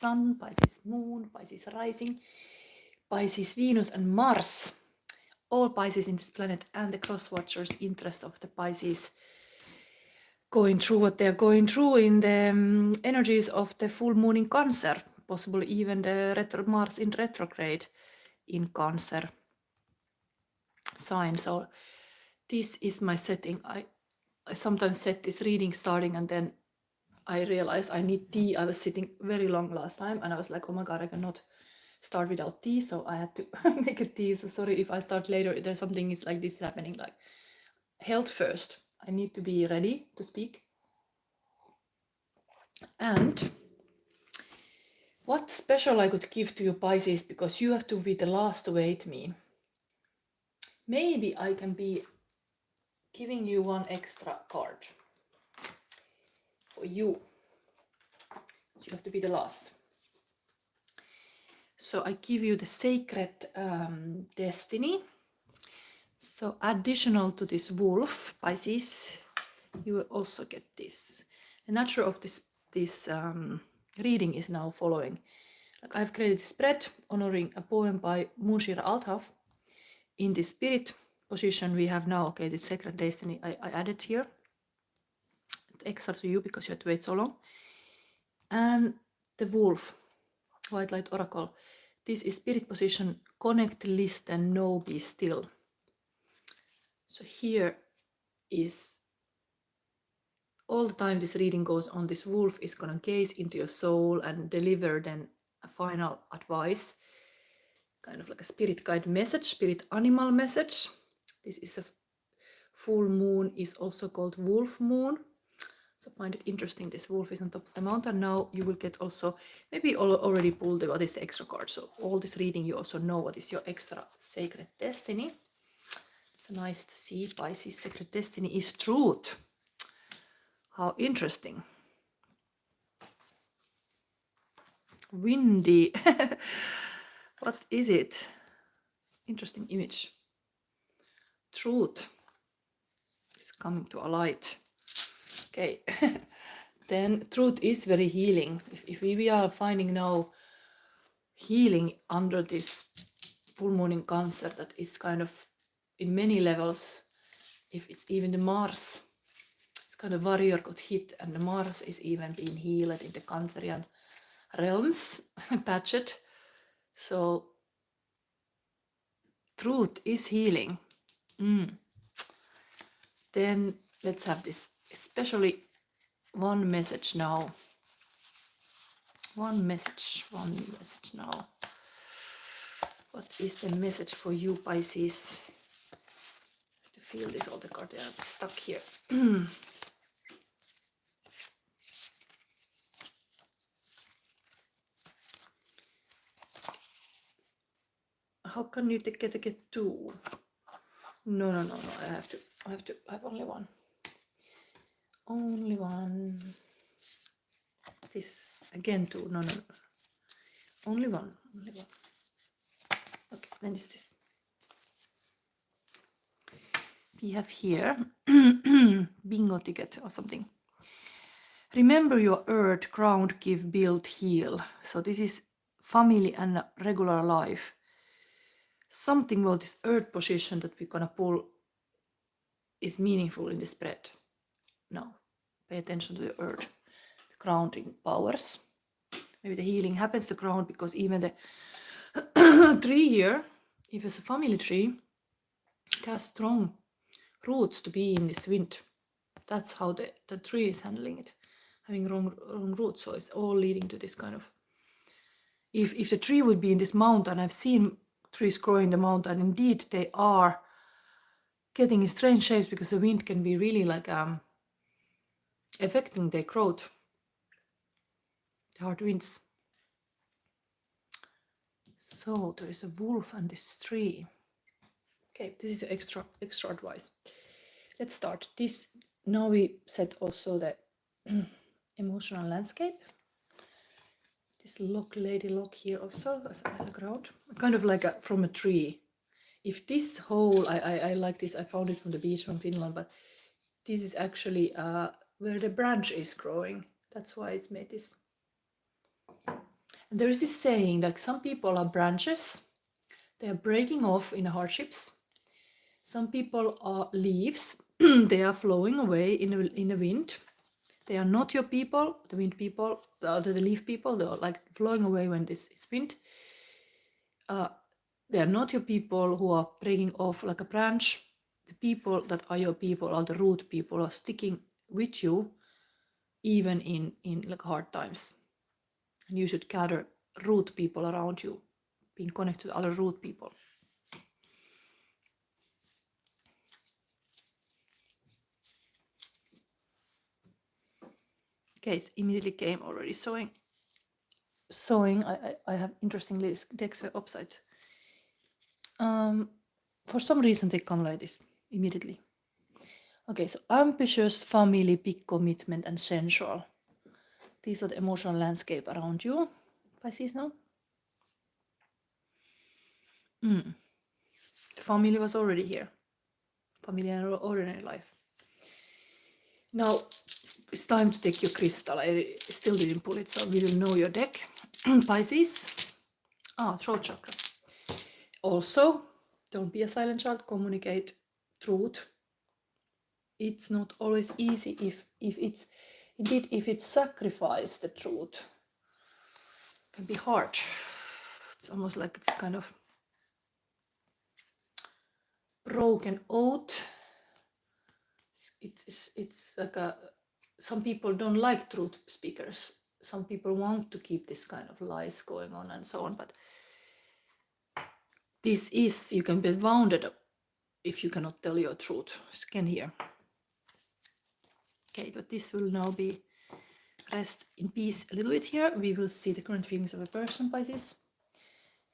Sun, Pisces Moon, Pisces Rising, Pisces Venus and Mars. All Pisces in this planet and the cross-watchers' interest of the Pisces going through what they're going through in the energies of the full moon in Cancer, possibly even the Mars in retrograde in Cancer sign. So this is my setting. I sometimes set this reading starting and then I realized I need tea. I was sitting very long last time and I was like, oh my god, I cannot start without tea, so I had to make a tea. So sorry if I start later, there's something is like this happening, like health first. I need to be ready to speak. And what special I could give to you, Pisces, because you have to be the last to wait me. Maybe I can be giving you one extra card for you. You have to be the last. So I give you the sacred destiny. So additional to this wolf, Pisces, you will also get this. The nature of this reading is now following. Like I've created a spread honoring a poem by Munshira Althav. In the spirit position we have now, okay, the sacred destiny I added here. Extra to you because you had to wait so long. And the wolf, white light oracle. This is spirit position, connect, listen, know, be still. So here is all the time this reading goes on, this wolf is going to gaze into your soul and deliver then a final advice, kind of like a spirit guide message, spirit animal message. This is a full moon, is also called wolf moon. So find it interesting, this wolf is on top of the mountain. Now you will get also, maybe already pulled what is the extra card. So all this reading you also know what is your extra sacred destiny. It's nice to see. Pisces sacred destiny is truth. How interesting. Windy. What is it? Interesting image. Truth is coming to a light. Okay. Then truth is very healing. If we are finding now healing under this full moon in Cancer, that is kind of in many levels. If it's even the Mars, it's kind of warrior got hit and the Mars is even being healed in the Cancerian realms, patched. So truth is healing. Then let's have this, especially one message now. One message now. What is the message for you, Pisces? I have to feel this, all the cards are stuck here. How can you get two? No. I have only one. Only one. This again two. No. Only one. Okay, then it's this. We have here bingo ticket or something. Remember your earth, ground, give, build, heal. So this is family and regular life. Something about this earth position that we're gonna pull is meaningful in the spread. Now, pay attention to the earth, the grounding powers. Maybe the healing happens to ground because even the tree here, if it's a family tree, it has strong roots to be in this wind. That's how the tree is handling it, having wrong roots. So it's all leading to this kind of. If the tree would be in this mountain, I've seen trees growing in the mountain. Indeed, they are getting in strange shapes because the wind can be really like affecting their growth. The hard winds. So there is a wolf and this tree. Okay, this is extra advice. Let's start this. Now we set also the emotional landscape. This lady lock here also as a ground, kind of like from a tree. If this whole, I like this, I found it from the beach from Finland, but this is actually where the branch is growing. That's why it's made this. There is this saying that some people are branches, they are breaking off in hardships. Some people are leaves, they are flowing away in a wind. They are not your people, the wind people, the leaf people, they are like flowing away when this is wind. They are not your people who are breaking off like a branch. The people that are your people are the root people, are sticking with you even in like hard times. And you should gather root people around you, being connected to other root people. Okay, it immediately came already sewing. I have interestingly decks were upside. For some reason they come like this immediately. Okay, so ambitious, family, big commitment, and sensual. These are the emotional landscape around you. Pisces now. The family was already here. Family and ordinary life. Now it's time to take your crystal. I still didn't pull it, so we will know your deck. Pisces. Throat chakra. Also, don't be a silent child. Communicate truth. It's not always easy if it's sacrifice the truth. It can be hard. It's almost like it's kind of broken oath. It's like some people don't like truth speakers. Some people want to keep this kind of lies going on and so on, but you can be wounded if you cannot tell your truth. Again here. Okay, but this will now be rest in peace a little bit here. We will see the current feelings of a person, Pisces.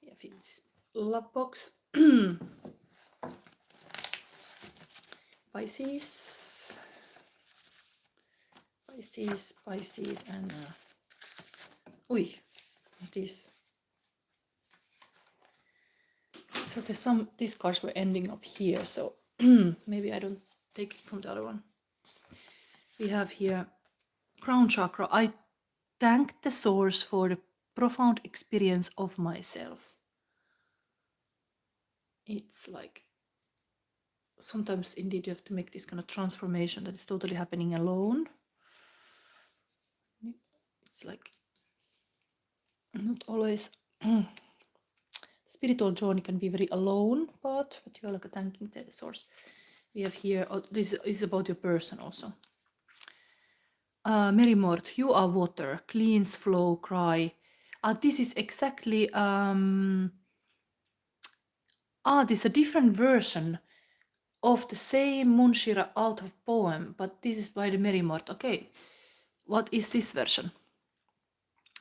Yeah, this love box. Pisces, and this. So there's these cards were ending up here, so maybe I don't take it from the other one. We have here crown chakra. I thank the source for the profound experience of myself. It's like sometimes indeed you have to make this kind of transformation that is totally happening alone. It's like not always spiritual journey can be very alone part, but you're like thanking the source. We have here, this is about your person also. Mary Mort, you are water, cleans, flow, cry. This is exactly, this is a different version of the same Munshira Altaf poem, but this is by the Mary Mort. Okay, what is this version?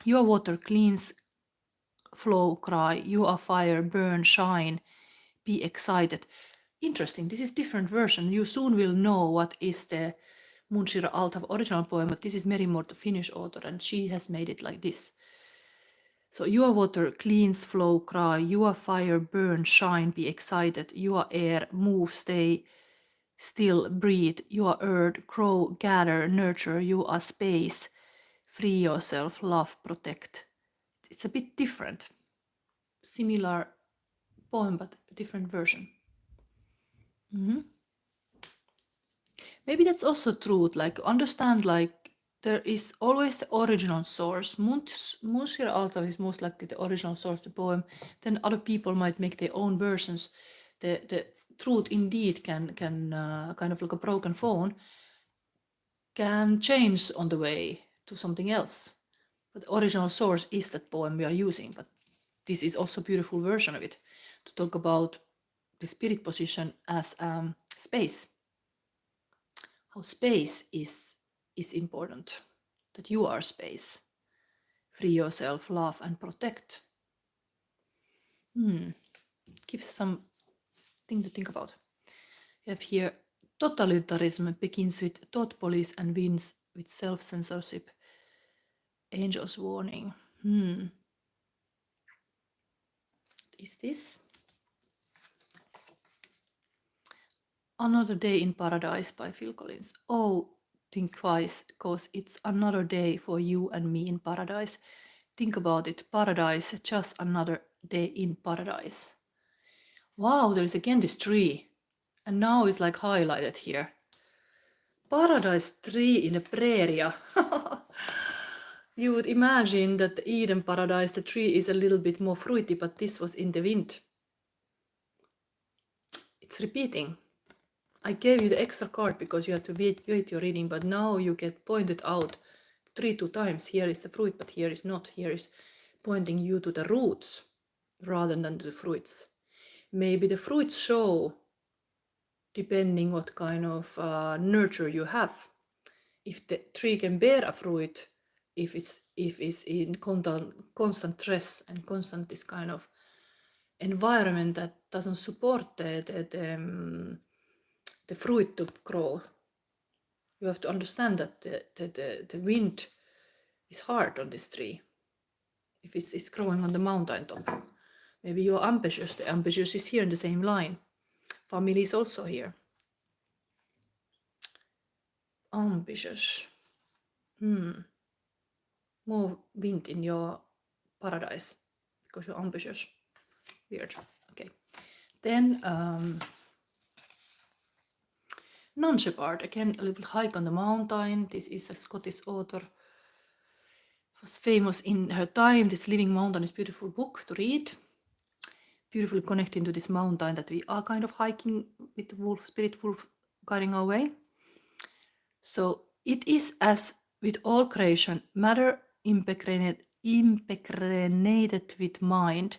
You are water, cleans, flow, cry. You are fire, burn, shine, be excited. Interesting, this is different version. You soon will know what is the Munshira Altaf original poem, but this is Mary Mort, the Finnish author, and she has made it like this. So you are water, cleans, flow, cry. You are fire, burn, shine, be excited. You are air, move, stay still, breathe. You are earth, grow, gather, nurture. You are space, free yourself, love, protect. It's a bit different. Similar poem, but a different version. Maybe that's also truth, like understand like there is always the original source. Munshira Altaf is most likely the original source, the poem. Then other people might make their own versions. The truth indeed can kind of like a broken phone, can change on the way to something else. But the original source is that poem we are using. But this is also a beautiful version of it, to talk about the spirit position as space. How space is important, that you are space. Free yourself, love, and protect. Gives something to think about. You have here totalitarianism begins with thought police and wins with self-censorship. Angel's warning. What is this? Another Day in Paradise by Phil Collins. Oh, think twice, because it's another day for you and me in paradise. think about it. Paradise, just another day in paradise. Wow, there is again this tree. And now it's like highlighted here. Paradise tree in a prairie. You would imagine that the Eden paradise, the tree is a little bit more fruity, but this was in the wind. It's repeating. I gave you the extra card because you had to wait your reading, but now you get pointed out 2 times. Here is the fruit, but here is not. Here is pointing you to the roots rather than to the fruits. Maybe the fruits show depending what kind of nurture you have. If the tree can bear a fruit, if it's in constant stress and constant this kind of environment that doesn't support the fruit to grow, you have to understand that the wind is hard on this tree. If it's growing on the mountain top, maybe you're ambitious. The ambitious is here in the same line. Family is also here. Ambitious. More wind in your paradise because you're ambitious. Weird. Okay. Then Non-Shepherd, again a little hike on the mountain. This is a Scottish author. Was famous in her time. This Living Mountain is a beautiful book to read. Beautifully connecting to this mountain that we are kind of hiking with the wolf, spirit wolf guiding our way. So it is as with all creation, matter impregnated with mind,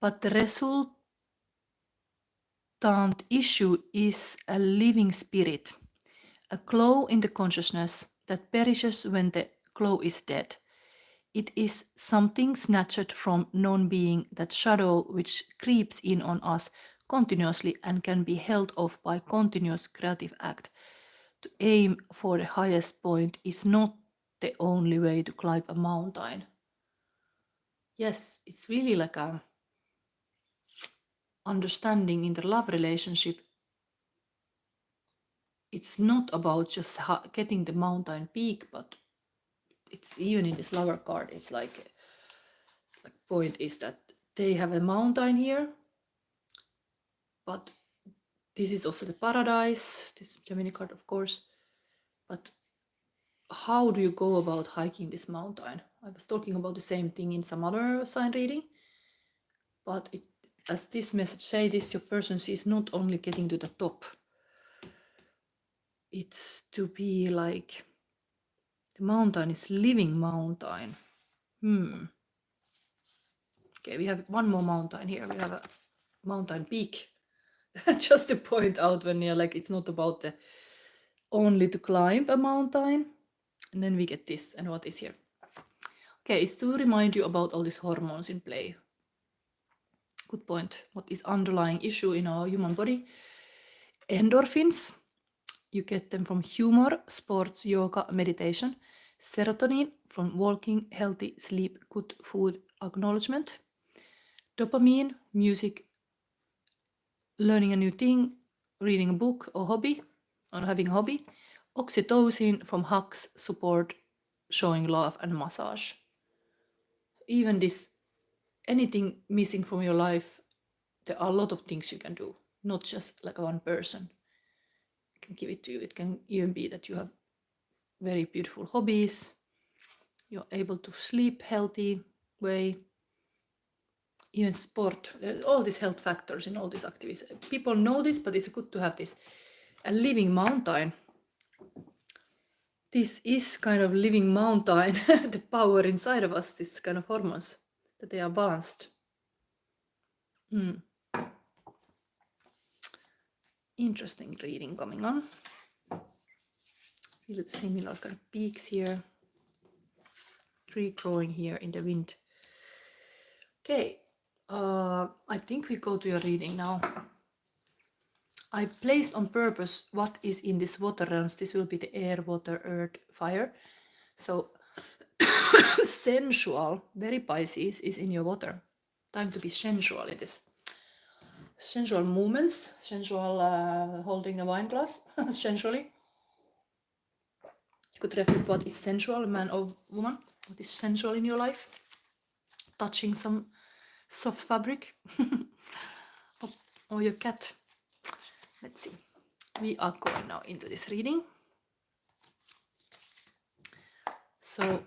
but the resultant issue is a living spirit, a glow in the consciousness that perishes when the glow is dead. It is something snatched from non-being, that shadow which creeps in on us continuously and can be held off by continuous creative act. To aim for the highest point is not the only way to climb a mountain. Yes, it's really like a understanding in the love relationship. It's not about just getting the mountain peak, but it's even in this lover card. It's like point is that they have a mountain here, but this is also the paradise. This Gemini card, of course. But how do you go about hiking this mountain? I was talking about the same thing in some other sign reading, but as this message says, this your person sees not only getting to the top. It's to be like the mountain is living mountain. Okay, we have one more mountain here. We have a mountain peak. Just to point out when you're like, it's not about the only to climb a mountain. And then we get this, and what is here? Okay, it's to remind you about all these hormones in play. Good point. What is underlying issue in our human body? Endorphins. You get them from humor, sports, yoga, meditation. Serotonin from walking, healthy sleep, good food, acknowledgement. Dopamine, music, learning a new thing, reading a book or hobby, or having a hobby. Oxytocin from hugs, support, showing love, and massage. Even this, anything missing from your life, there are a lot of things you can do, not just like one person can give it to you. It can even be that you have very beautiful hobbies, you're able to sleep healthy way, even sport. There's all these health factors in all these activities. People know this, but it's good to have this. A living mountain. This is kind of living mountain, the power inside of us, this kind of hormones, that they are balanced. Interesting reading coming on. Feel similar kind of peaks here. Tree growing here in the wind. Okay, I think we go to your reading now. I placed on purpose what is in this water realms. This will be the air, water, earth, fire. So sensual, very Pisces, is in your water. Time to be sensual in this. Sensual movements, sensual holding a wine glass, sensually. You could reflect what is sensual, man or woman. what is sensual in your life, touching some soft fabric, or your cat. Let's see. We are going now into this reading. So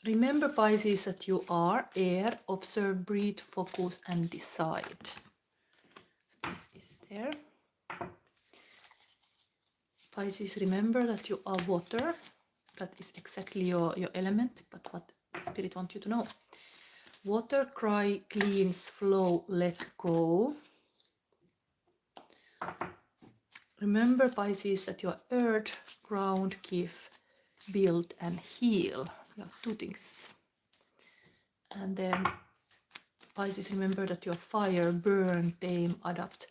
remember, Pisces, that you are air. Observe, breathe, focus, and decide. This is there. Pisces, remember that you are water. That is exactly your element, but what the Spirit wants you to know. Water, cry, cleans, flow, let go. Remember, Pisces, that you are earth, ground, give, build, and heal. You have two things. And then Pisces, remember that you are fire, burn, tame, adapt,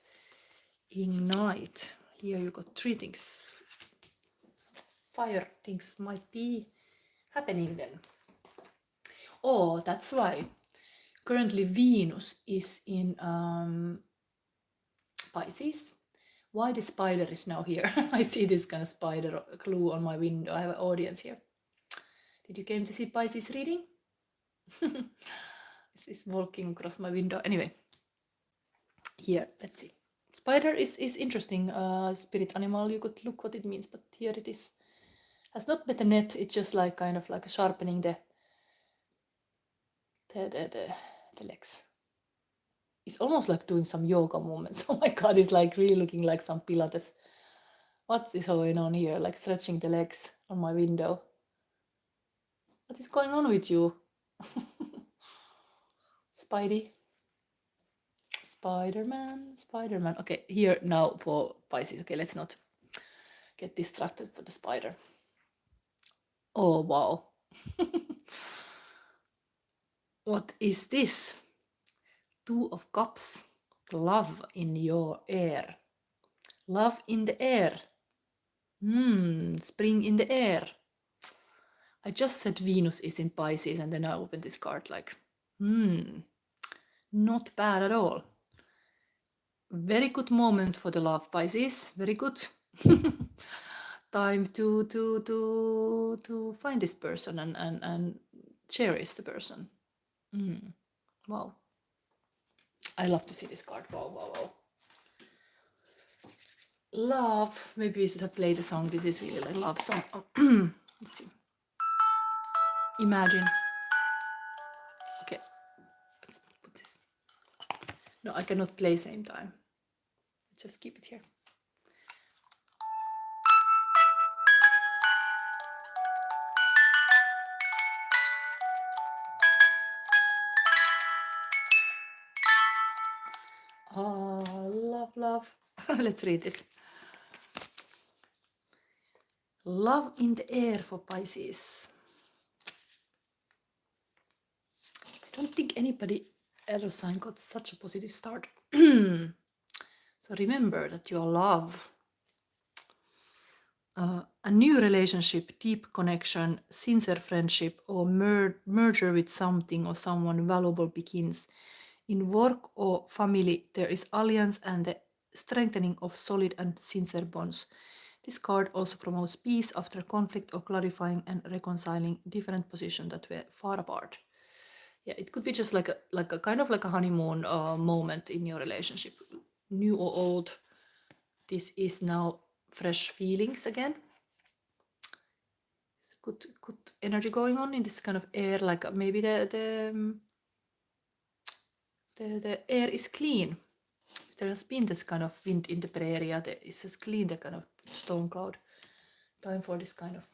ignite. Here you got three things. Fire things might be happening then. Oh, that's why. Currently Venus is in Pisces. Why the spider is now here? I see this kind of spider clue on my window. I have an audience here. Did you came to see Pisces reading? This is walking across my window. Anyway, here, let's see. Spider is interesting spirit animal. You could look what it means, but here it is. Has not been a net. It's just like kind of like sharpening the legs. It's almost like doing some yoga movements. Oh my god, it's like really looking like some Pilates. What is going on here? Like stretching the legs on my window. What is going on with you? Spidey. Spider-Man. Spider-Man. Okay, here now for Pisces. Okay, let's not get distracted for the spider. Oh, wow. What is this? Two of Cups. Love in your air. Love in the air. Spring in the air. I just said Venus is in Pisces and then I opened this card like, not bad at all. Very good moment for the love, Pisces. Very good. Time to find this person and cherish the person. Wow. I love to see this card. Wow, wow, wow. Love. Maybe we should have played the song. This is really like love song. Let's see. Imagine. Okay. Let's put this. No, I cannot play same time. Let's just keep it here. Love, love. Let's read this. Love in the air for Pisces. I don't think anybody else sign got such a positive start. So remember that your love, a new relationship, deep connection, sincere friendship, or merger with something or someone valuable begins. In work or family, there is alliance and the strengthening of solid and sincere bonds. This card also promotes peace after conflict or clarifying and reconciling different positions that were far apart. Yeah, it could be just like a kind of like a honeymoon moment in your relationship, new or old. This is now fresh feelings again. It's good energy going on in this kind of air. Like maybe the air is clean. If there has been this kind of wind in the prairie, it's just clean, the kind of storm cloud. Time for this kind of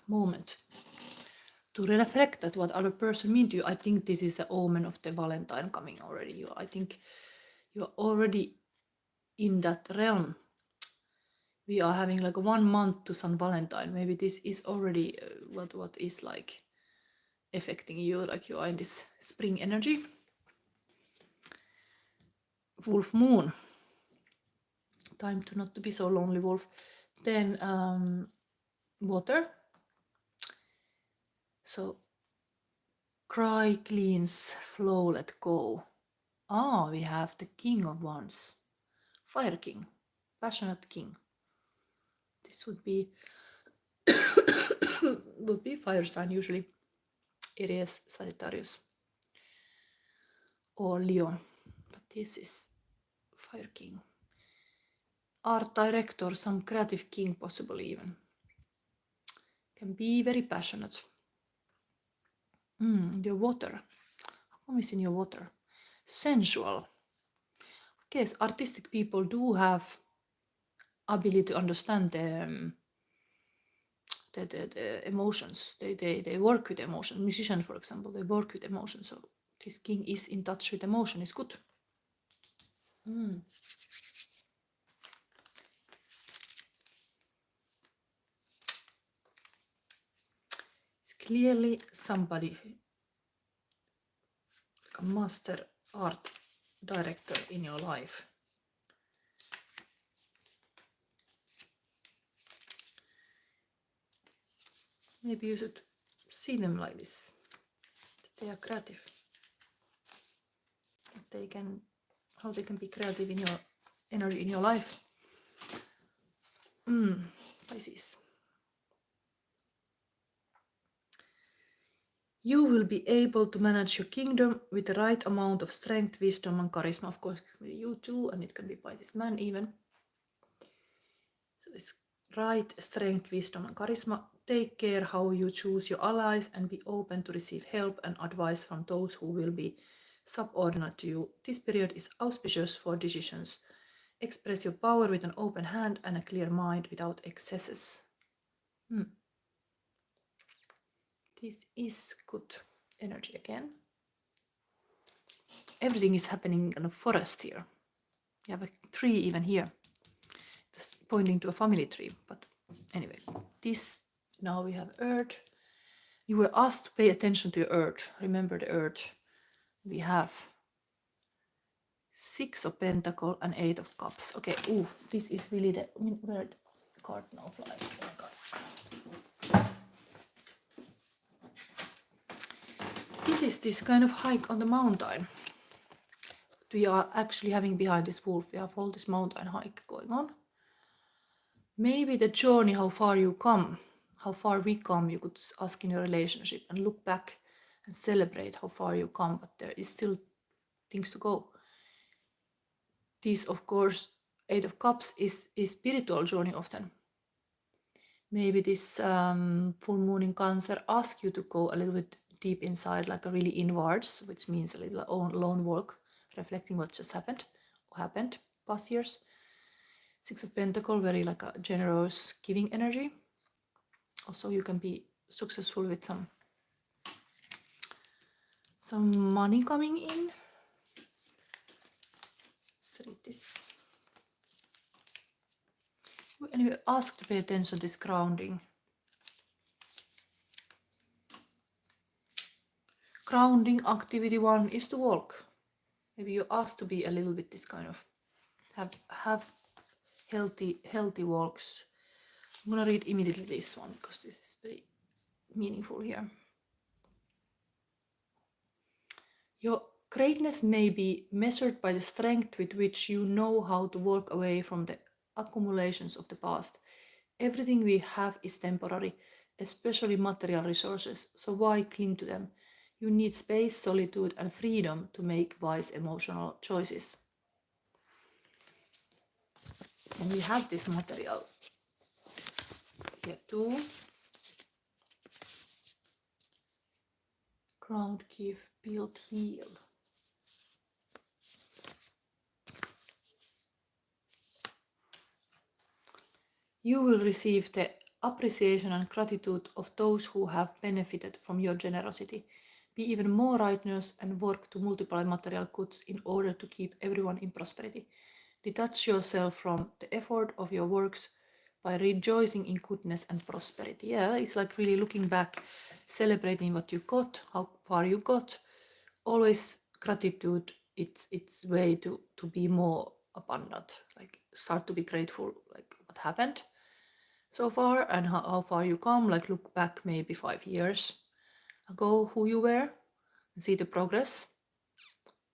moment to reflect at what other person mean to you. I think this is an omen of the Valentine coming already. I think you're already in that realm. We are having like 1 month to San Valentine. Maybe this is already what is like affecting you, like you are in this spring energy. Wolf moon. Time to not to be so lonely, wolf. Then water. So cry, cleans, flow, let go. We have the King of Wands. Fire King. Passionate King. This would be would be fire sign usually. Aries, Sagittarius, or Leon. But this is Fire King. Art director, some creative king possible even. Can be very passionate. Your water. How come is in your water? Sensual. Yes, artistic people do have ability to understand the emotions. They work with emotions. Musicians, for example, they work with emotions. So this king is in touch with emotion. It's good. It's clearly somebody, a master art director in your life. Maybe you should see them like this. They are creative. They can, how they can be creative in your energy in your life. Pisces. You will be able to manage your kingdom with the right amount of strength, wisdom, and charisma. Of course, it can be you too, and it can be Pisces man even. So it's right strength, wisdom, and charisma. Take care how you choose your allies and be open to receive help and advice from those who will be subordinate to you. This period is auspicious for decisions. Express your power with an open hand and a clear mind without excesses. This is good energy again. Everything is happening in a forest here. You have a tree even here. It's pointing to a family tree. But anyway, this, now we have earth. You were asked to pay attention to your earth. Remember the earth. We have 6 of Pentacles and 8 of Cups. Okay, this is really the weird card now flying. Oh my God. This is this kind of hike on the mountain. We are actually having behind this wolf, we have all this mountain hike going on. Maybe the journey, how far you come, how far we come, you could ask in your relationship and look back and celebrate how far you come, but there is still things to go. This, of course, 8 of Cups is spiritual journey often. Maybe this full moon in Cancer asks you to go a little bit deep inside, like a really inwards, which means a little lone walk, reflecting what just happened past years. 6 of Pentacles, very like a generous giving energy. Also, you can be successful with some money coming in. Let's read this. Anyway, ask to pay attention to this grounding. Grounding activity 1 is to walk. Maybe you ask to be a little bit this kind of have healthy walks. I'm gonna read immediately this one because this is very meaningful here. Your greatness may be measured by the strength with which you know how to walk away from the accumulations of the past. Everything we have is temporary, especially material resources, so why cling to them? You need space, solitude, and freedom to make wise emotional choices. And we have this material here too. Ground, give, build, heal. You will receive the appreciation and gratitude of those who have benefited from your generosity. Be even more righteous and work to multiply material goods in order to keep everyone in prosperity. Detach yourself from the effort of your works by rejoicing in goodness and prosperity. Yeah, it's like really looking back, celebrating what you got, how far you got. Always gratitude, it's way to be more abundant. Like start to be grateful, like what happened so far and how far you come. Like look back maybe 5 years ago who you were and see the progress.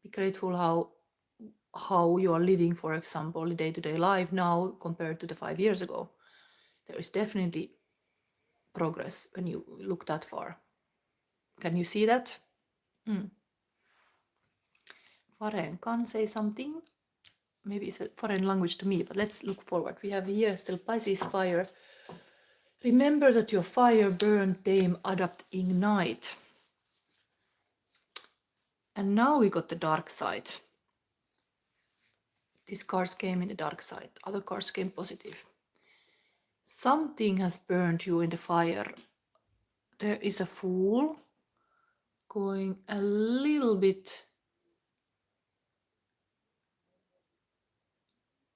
Be grateful how you are living, for example, the day-to-day life now compared to the 5 years ago. There is definitely progress when you look that far. Can you see that? Foreign can't say something. Maybe it's a foreign language to me, but let's look forward. We have here still Pisces fire. Remember that your fire burn, tame, adapt, ignite. And now we got the dark side. These cards came in the dark side. Other cards came positive. Something has burned you in the fire. There is a Fool going a little bit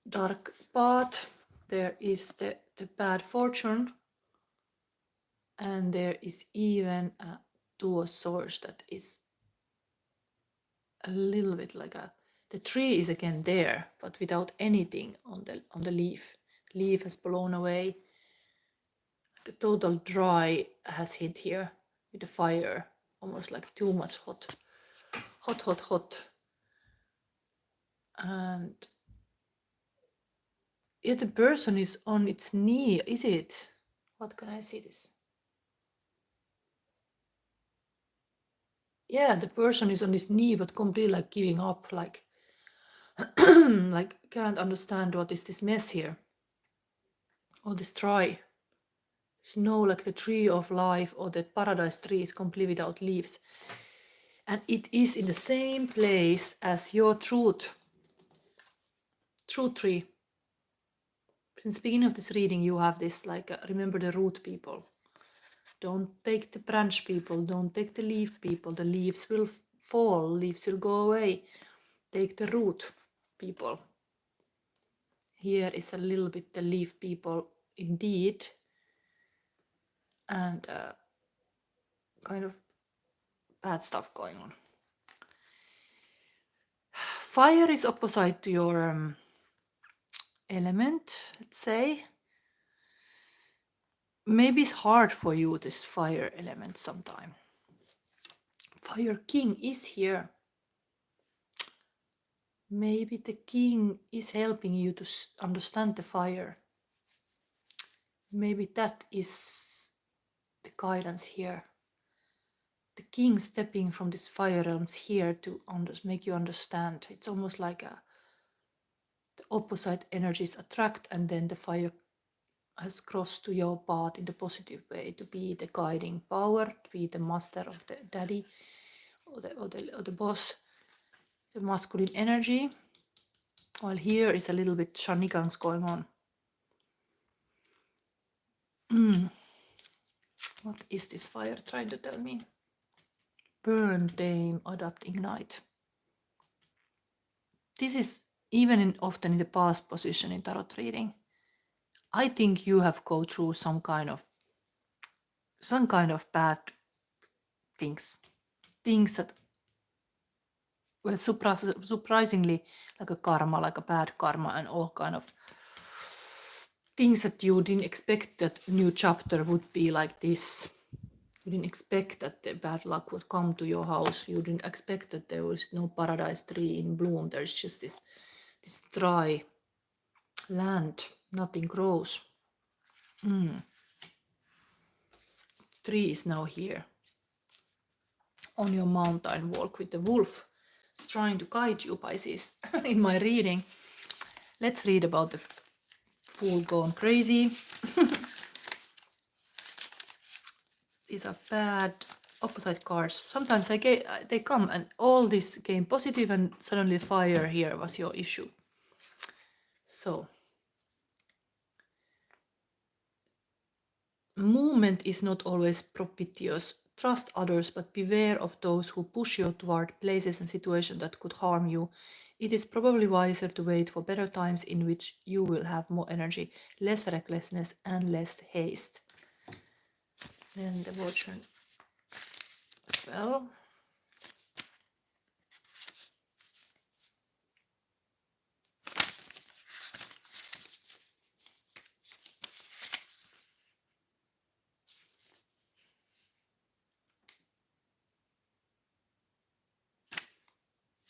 dark path. There is the bad fortune. And there is even a Two of Swords that is a little bit like the tree is again there, but without anything on the leaf. The leaf has blown away. The total dry has hit here with the fire, almost like too much hot. And yeah, the person is on its knee, is it? What can I see this? Yeah, the person is on his knee, but completely like giving up, like like can't understand what is this mess here. Or this dry. There's no like the tree of life or the paradise tree is completely without leaves. And it is in the same place as your truth tree. Since the beginning of this reading, you have this like, remember the root people. Don't take the branch people, don't take the leaf people. The leaves will fall, leaves will go away. Take the root people. Here is a little bit the leaf people indeed. And kind of bad stuff going on. Fire is opposite to your element, let's say. Maybe it's hard for you, this fire element, sometime. Fire king is here. Maybe the king is helping you to understand the fire. Maybe that is the guidance here. The king stepping from this fire realms here to make you understand. It's almost like the opposite energies attract, and then the fire has crossed to your path in the positive way, to be the guiding power, to be the master of the daddy or the boss, the masculine energy. While here is a little bit shenanigans going on. What is this fire trying to tell me? Burn, tame, adapt, ignite. This is even often in the past position in tarot reading. I think you have go through some kind of bad things that were surprisingly like a karma, like a bad karma, and all kind of things that you didn't expect that new chapter would be like this. You didn't expect that the bad luck would come to your house. You didn't expect that there was no paradise tree in bloom. There's just this dry land. Nothing grows. Tree is now here. On your mountain walk with the wolf. It's trying to guide you, Pisces, in my reading. Let's read about the Fool gone crazy. These are bad opposite cards. Sometimes they come and all this came positive and suddenly fire here was your issue. So, movement is not always propitious. Trust others, but beware of those who push you toward places and situations that could harm you. It is probably wiser to wait for better times in which you will have more energy, less recklessness, and less haste. Then the Watchman as well.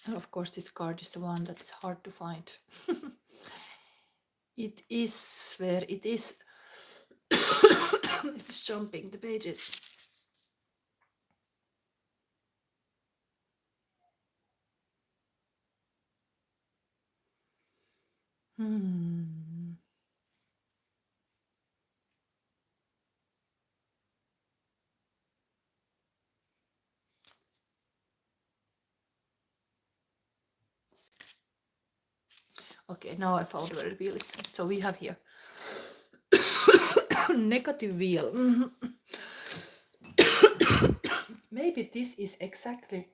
And of course, this card is the one that is hard to find. It is where it is. It's jumping the pages. Okay, now I found where the wheel is. So we have here negative wheel. Maybe this is exactly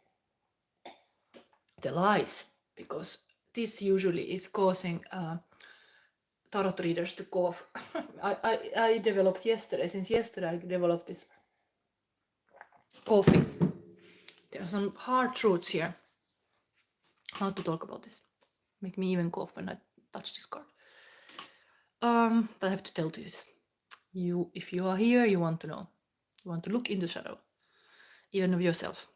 the lies, because this usually is causing tarot readers to cough. I developed yesterday, since yesterday I developed this coughing. There are some hard truths here. How to talk about this. Make me even cough when I touch this card. But I have to tell you this. If you are here, you want to know. You want to look in the shadow, even of yourself.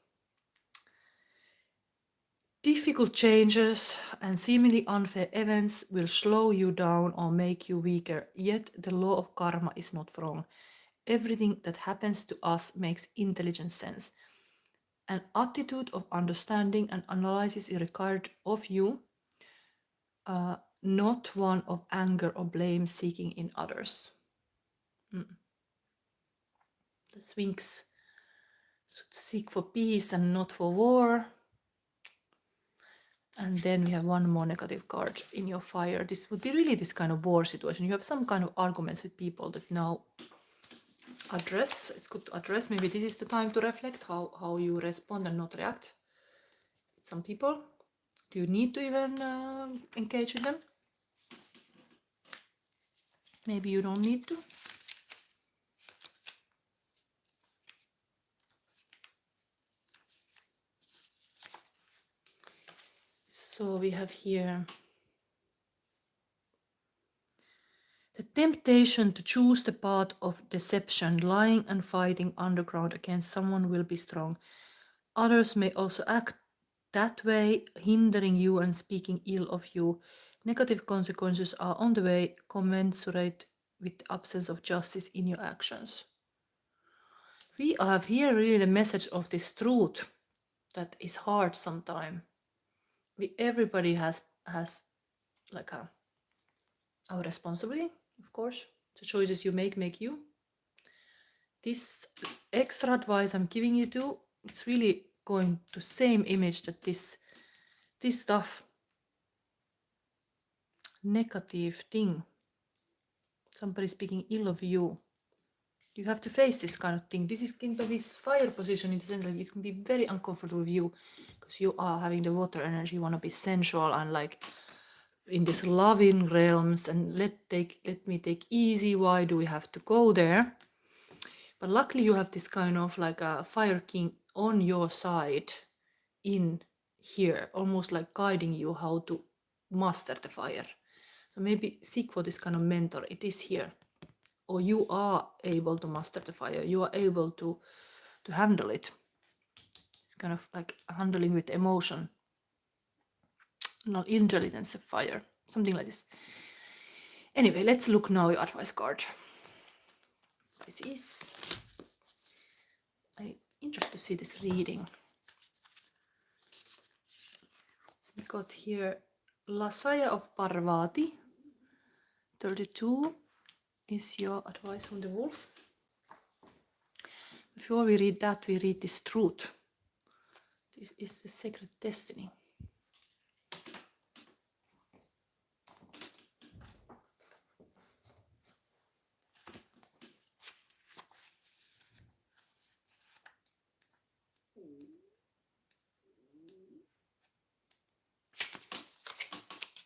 Difficult changes and seemingly unfair events will slow you down or make you weaker, yet the law of karma is not wrong. Everything that happens to us makes intelligent sense. An attitude of understanding and analysis is required of you, not one of anger or blame seeking in others. The Sphinx should seek for peace and not for war. And then we have one more negative card in your fire. This would be really this kind of war situation. You have some kind of arguments with people that now address. It's good to address. Maybe this is the time to reflect how you respond and not react. Some people, do you need to even engage with them? Maybe you don't need to. So we have here the temptation to choose the path of deception, lying and fighting underground against someone will be strong. Others may also act that way, hindering you and speaking ill of you. Negative consequences are on the way, commensurate with the absence of justice in your actions. We have here really the message of this truth that is hard sometimes. Everybody has like our responsibility, of course. The choices you make you. This extra advice I'm giving you to, it's really going to same image that this stuff, negative thing, somebody speaking ill of you. You have to face this kind of thing. This is going to be this fire position in the sense that it's going to be very uncomfortable with you because you are having the water energy. You want to be sensual and like in this loving realms and let me take easy. Why do we have to go there? But luckily you have this kind of like a fire king on your side in here, almost like guiding you how to master the fire. So maybe seek for this kind of mentor. It is here. Or you are able to master the fire. You are able to handle it. It's kind of like handling with emotion, not intelligence of fire. Something like this. Anyway, let's look now your advice card. Pisces. I'm interested to see this reading. We got here Lasaya of Parvati. 32 is your advice from the wolf. Before we read that, we read this truth. This is the sacred destiny.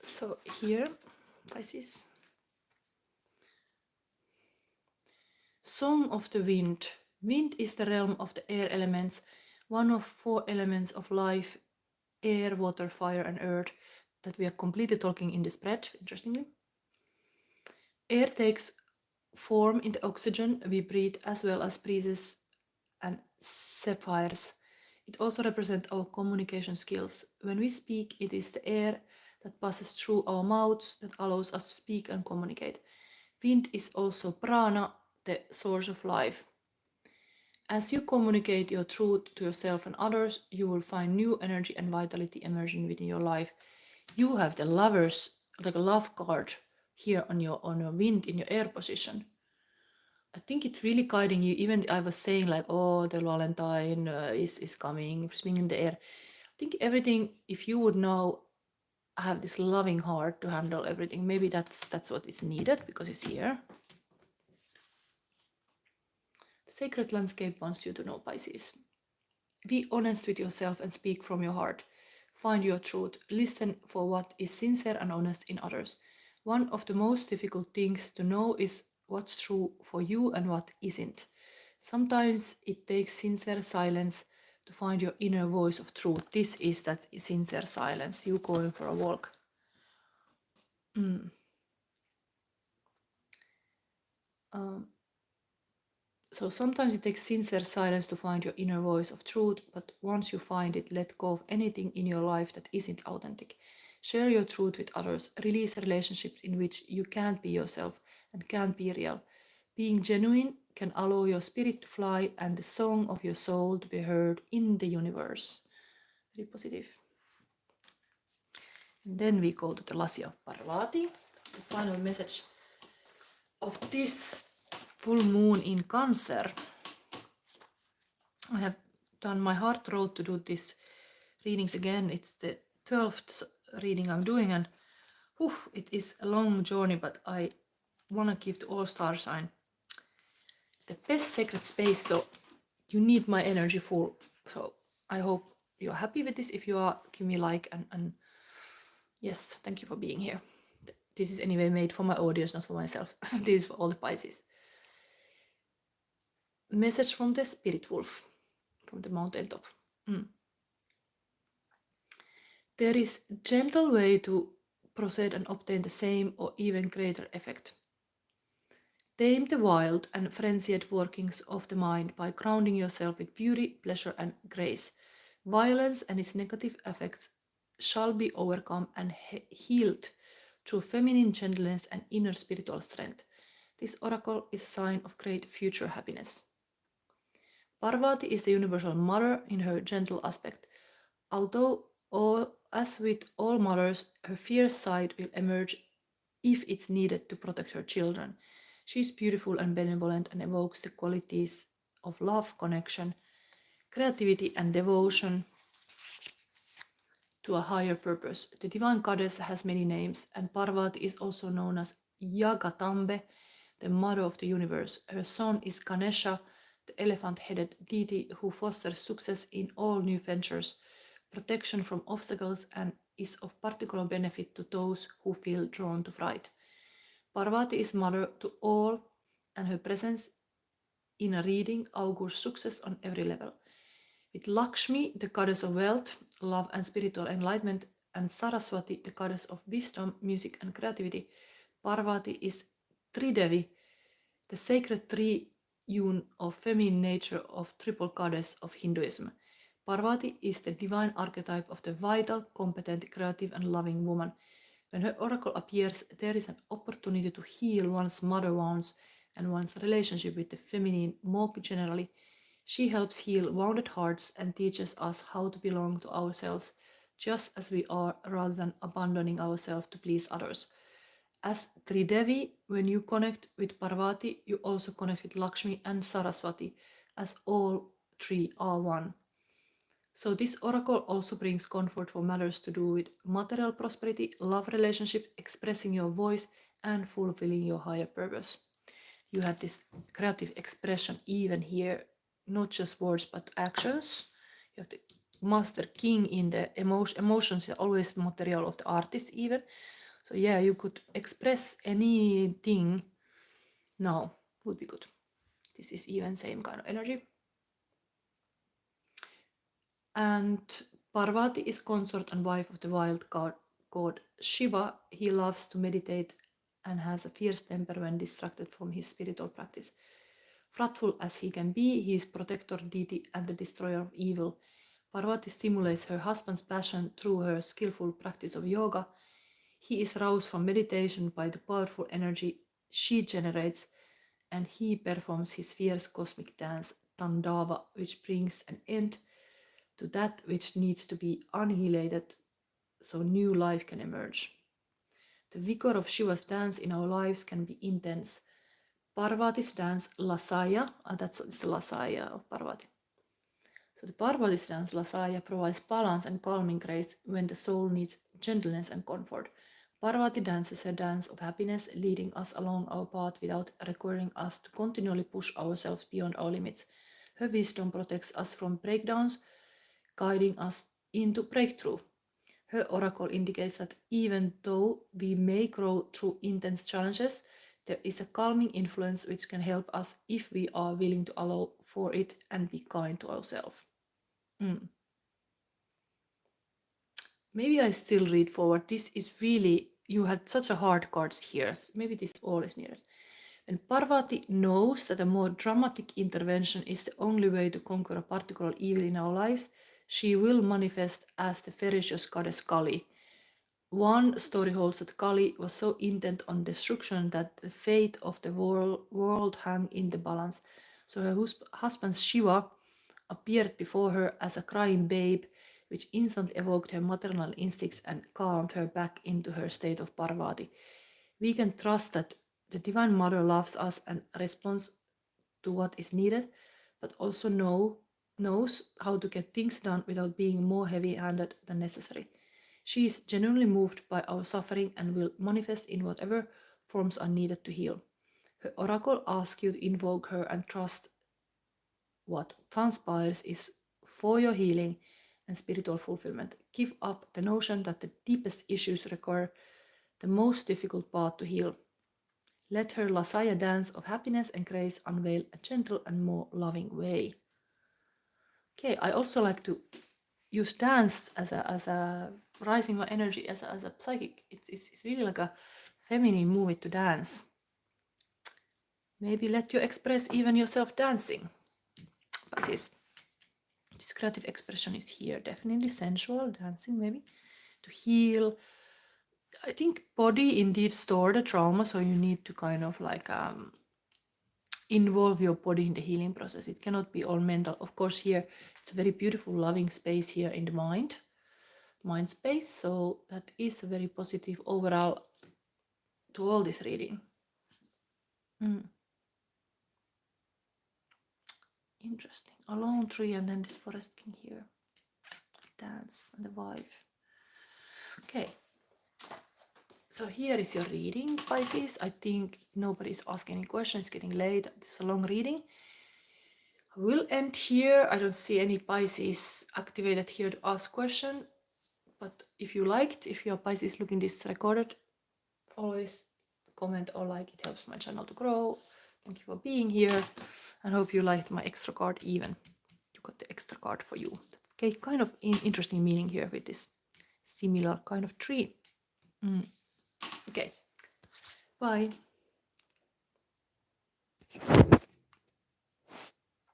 So here, Pisces. Song of the Wind. Wind is the realm of the air elements, one of 4 elements of life, air, water, fire, and earth, that we are completely talking in this spread, interestingly. Air takes form in the oxygen we breathe, as well as breezes and zephyrs. It also represents our communication skills. When we speak, it is the air that passes through our mouths that allows us to speak and communicate. Wind is also prana, the source of life. As you communicate your truth to yourself and others, you will find new energy and vitality emerging within your life. You have the lovers, like a love card here on your wind in your air position. I think it's really guiding you. Even I was saying like, oh, the Valentine is coming, swinging in the air. I think everything, if you would now have this loving heart to handle everything, maybe that's what is needed because it's here. The sacred landscape wants you to know, Pisces. Be honest with yourself and speak from your heart. Find your truth. Listen for what is sincere and honest in others. One of the most difficult things to know is what's true for you and what isn't. Sometimes it takes sincere silence to find your inner voice of truth. This is that sincere silence, you going for a walk. So sometimes it takes sincere silence to find your inner voice of truth, but once you find it, let go of anything in your life that isn't authentic. Share your truth with others. Release relationships in which you can't be yourself and can't be real. Being genuine can allow your spirit to fly and the song of your soul to be heard in the universe. Very positive. And then we go to the Lassi of Parvati. That's the final message of this full moon in Cancer. I have done my heart road to do these readings again. It's the 12th reading I'm doing, and it is a long journey, but I want to give to all star sign the best sacred space, so you need my energy full. So I hope you're happy with this. If you are, give me a like, and yes, thank you for being here. This is anyway made for my audience, not for myself. This is for all the Pisces. Message from the Spirit Wolf, from the mountaintop. There is a gentle way to proceed and obtain the same or even greater effect. Tame the wild and frenzied workings of the mind by grounding yourself with beauty, pleasure, and grace. Violence and its negative effects shall be overcome and healed through feminine gentleness and inner spiritual strength. This oracle is a sign of great future happiness. Parvati is the universal mother in her gentle aspect. Although, as with all mothers, her fierce side will emerge if it's needed to protect her children. She is beautiful and benevolent and evokes the qualities of love, connection, creativity, and devotion to a higher purpose. The divine goddess has many names, and Parvati is also known as Yagatambe, the mother of the universe. Her son is Ganesha, the elephant-headed deity who fosters success in all new ventures, protection from obstacles, and is of particular benefit to those who feel drawn to flight. Parvati is mother to all, and her presence in a reading augurs success on every level. With Lakshmi, the goddess of wealth, love, and spiritual enlightenment, and Saraswati, the goddess of wisdom, music, and creativity, Parvati is Tridevi, the sacred triune of feminine nature of triple goddess of Hinduism. Parvati is the divine archetype of the vital, competent, creative, and loving woman. When her oracle appears, there is an opportunity to heal one's mother wounds and one's relationship with the feminine more generally. She helps heal wounded hearts and teaches us how to belong to ourselves just as we are, rather than abandoning ourselves to please others. As Tridevi, when you connect with Parvati, you also connect with Lakshmi and Saraswati, as all three are one. So this oracle also brings comfort for matters to do with material prosperity, love relationship, expressing your voice, and fulfilling your higher purpose. You have this creative expression even here, not just words but actions. You have the Master King in the emotions are always material of the artist even. So yeah, you could express anything now, would be good. This is even same kind of energy. And Parvati is consort and wife of the wild god Shiva. He loves to meditate and has a fierce temper when distracted from his spiritual practice. Wrathful as he can be, he is protector deity and the destroyer of evil. Parvati stimulates her husband's passion through her skillful practice of yoga. He is roused from meditation by the powerful energy she generates, and he performs his fierce cosmic dance, Tandava, which brings an end to that which needs to be annihilated so new life can emerge. The vigor of Shiva's dance in our lives can be intense. Parvati's dance, Lasaya, that's the Lasaya of Parvati. So the Parvati's dance, Lasaya, provides balance and calming grace when the soul needs gentleness and comfort. Parvati dance is a dance of happiness, leading us along our path without requiring us to continually push ourselves beyond our limits. Her wisdom protects us from breakdowns, guiding us into breakthrough. Her oracle indicates that even though we may grow through intense challenges, there is a calming influence which can help us if we are willing to allow for it and be kind to ourselves. Maybe I still read forward. This is really, you had such a hard cards here. Maybe this all is needed. When Parvati knows that a more dramatic intervention is the only way to conquer a particular evil in our lives, she will manifest as the ferocious goddess Kali. One story holds that Kali was so intent on destruction that the fate of the world hung in the balance. So her husband Shiva appeared before her as a crying babe, which instantly evoked her maternal instincts and calmed her back into her state of Parvati. We can trust that the Divine Mother loves us and responds to what is needed, but also knows how to get things done without being more heavy-handed than necessary. She is genuinely moved by our suffering and will manifest in whatever forms are needed to heal. Her oracle asks you to invoke her and trust what transpires is for your healing and spiritual fulfillment. Give up the notion that the deepest issues require the most difficult path to heal. Let her Lasaya dance of happiness and grace unveil a gentle and more loving way. Okay, I also like to use dance as a rising my energy as a psychic. It's really like a feminine movie to dance. Maybe let you express even yourself dancing. Pisces. This creative expression is here. Definitely sensual dancing, maybe to heal. I think body indeed store the trauma, so you need to kind of like involve your body in the healing process. It cannot be all mental. Of course, here it's a very beautiful, loving space here in the mind space. So that is a very positive overall to all this reading. Interesting. A lone tree and then this forest king here. Dance and the wife. Okay. So here is your reading, Pisces. I think nobody's asking any questions. It's getting late. It's a long reading. I will end here. I don't see any Pisces activated here to ask question. But if you liked, if you are Pisces looking this recorded, always comment or like. It helps my channel to grow. Thank you for being here. And hope you liked my extra card even. You got the extra card for you. Okay, kind of interesting meaning here with this similar kind of tree. Okay, bye.